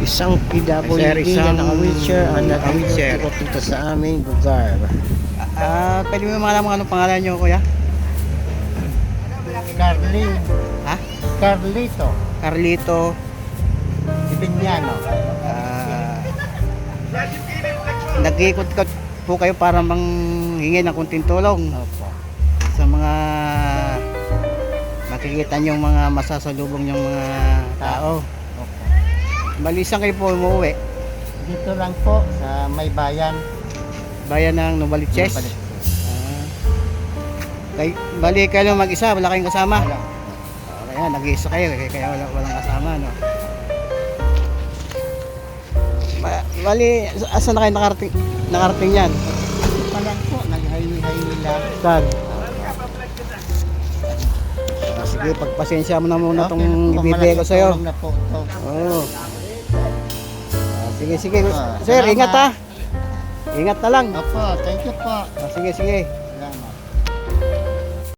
Isang PWD Sir, isang na naka-wheelchair ang naka-wheelchair. nag-ikot dito sa aming lugar. Pwede mo malaman anong pangalan nyo, kuya? Carly. Ha? Carlito. Carlito. Ibinyano. Nag-ikot-ikot po kayo para manghingi ng kunting tulong Opo. sa mga makikita nyo mga masasalubong yung mga tao. Opo. Balisan kayo po umuwi. Dito lang po sa may bayan. Bayan ng Novaliches. Bali kayo lang mag-isa, wala kayong kasama. Wala. Kaya nag-iisa kayo, kaya walang kasama, no? Bali, asan na kayo nakarating yan? Pa lang po, nag-highway lang. Saan? Sige, pagpasensya mo na muna itong ibibigay ko sa'yo. Na po ito. Oo. Sige, sige. Ah, Sir, salamat. ingat ha. Ingat na lang. Opo, thank you po. Sige, sige.